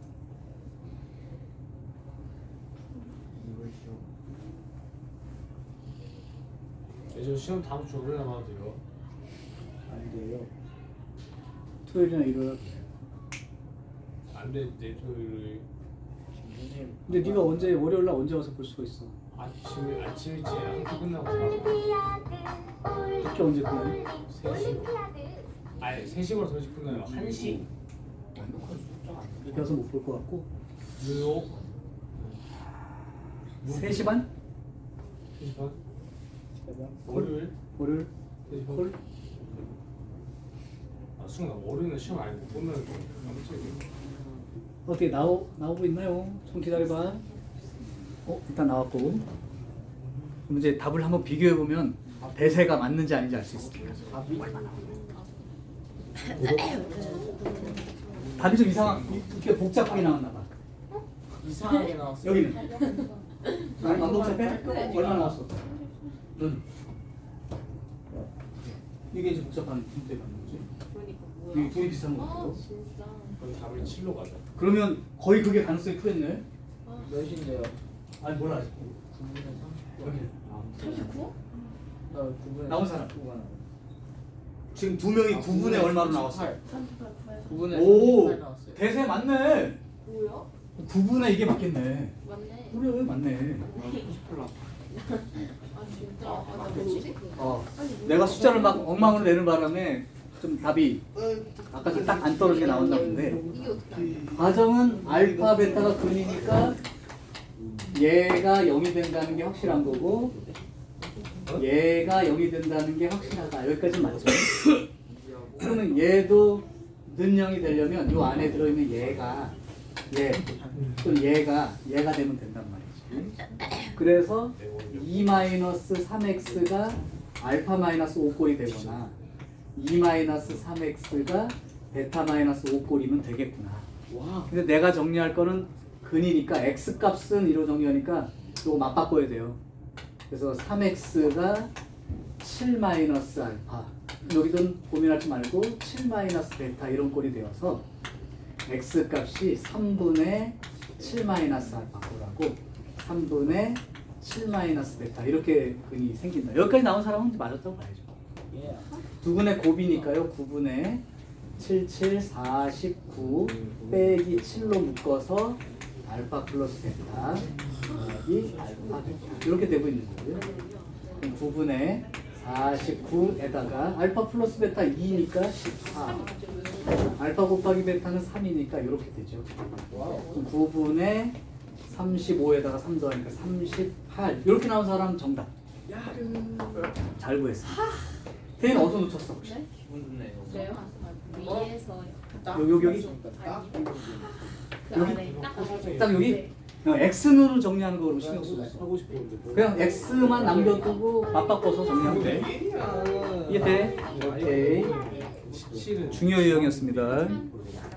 저 시험 다음 주 월요일에 봐도 돼요. 안 돼요. 토요일이나 일요일. 안 되는데 토요일 선생님. 근데 네가 언제 월요일 날 언제 와서 볼 수가 있어? 아침이지 학교 끝나고 바로 학교 언제 끝나요? 3시. 아니 3시부터 3시 끝나요. 1시. 이렇게 와서 못 볼 것 같고 뉴욕. 3시 반? 3시 반? 제가 월요일? 월요일? 3시 반? 콜? 아 순간 월요일은 시험 아니고 보면 깜짝이야. 어떻게 나오고 있나요? 좀 기다려봐. 일단 나왔고. 그럼 이제 답을 한번 비교해 보면 대세가 맞는지 아닌지 알 수 있습니다. 답이 좀 이렇게 복잡하게 나왔나 봐. 이상하게 나왔어요. 여기는 안 복잡해? 얼마 나왔어? 넌 이게 이제 복잡한 힌트가 맞는 거지. 그러니까 이게 뭐야? 둘이 비슷한 거 아 같고. 진짜. 그럼 답을 7로 가자. 그러면 거의 그게 가능성이 크겠네. 몇인데요? 아니 몰라 아직. 9분의 30. 여기 39? 나 9분의 나온 사람. 39가 지금 두 명이 9분의 얼마로 나왔어? 38, 8. 9분의 오 38 나왔어요. 대세 맞네. 뭐야? 9분의 이게 맞겠네. 맞네. 그래 맞네. 아 진짜? 아나 뭐지? 아니, 내가 숫자를 막 엉망으로 내는 바람에 좀 답이 아까 딱 안 떨어지게 나왔나 본데. 이게 어떻게 안 돼? 과정은 알파 베타가 근이니까 얘가 0이 된다는 게 확실한 거고 얘가 0이 된다는 게 확실하다. 여기까지 맞죠? 그러면 얘도 는 0이 되려면 요 안에 들어있는 얘가 또 얘가 되면 된단 말이지. 그래서 2-3x가 알파 마이너스 5꼴이 되거나 2-3x가 베타 마이너스 5꼴이면 되겠구나. 와. 근데 내가 정리할 거는 근이니까 x 값은 이로 정리하니까 이거 맞바꿔야 돼요. 그래서 3x가 7 마이너스 알파. 여기든 고민하지 말고 7 마이너스 베타 이런 꼴이 되어서 x 값이 3분의 7 마이너스 알파라고 3분의 7 마이너스 베타 이렇게 근이 생긴다. 여기까지 나온 사람은 맞았다고 봐야죠. 예. 두 분의 곱이니까요. 9분의 77, 49 빼기 7로 묶어서 알파 플러스 베타 곱하기 알파 베타 이렇게 되고 있는 거고요. 그럼 9분의 49에다가 알파 플러스 베타 2니까 14 알파 곱하기 베타는 3이니까 이렇게 되죠. 그럼 9분의 35에다가 3 더하니까 38 이렇게 나온 사람 정답. 잘 구했어. 태인 어디서 놓쳤어? 네? 기분 좋네 너무. 그래요? 위에서 여기? 그 여기? 아래 딱 딱 여기? X는 정리하는 거로 신경 쓰고 있어. 하고 싶었는데 그냥 X만 남겨두고 맞바꿔서 정리하면 돼. 이해 돼? 오케이. 17은 중요 유형이었습니다.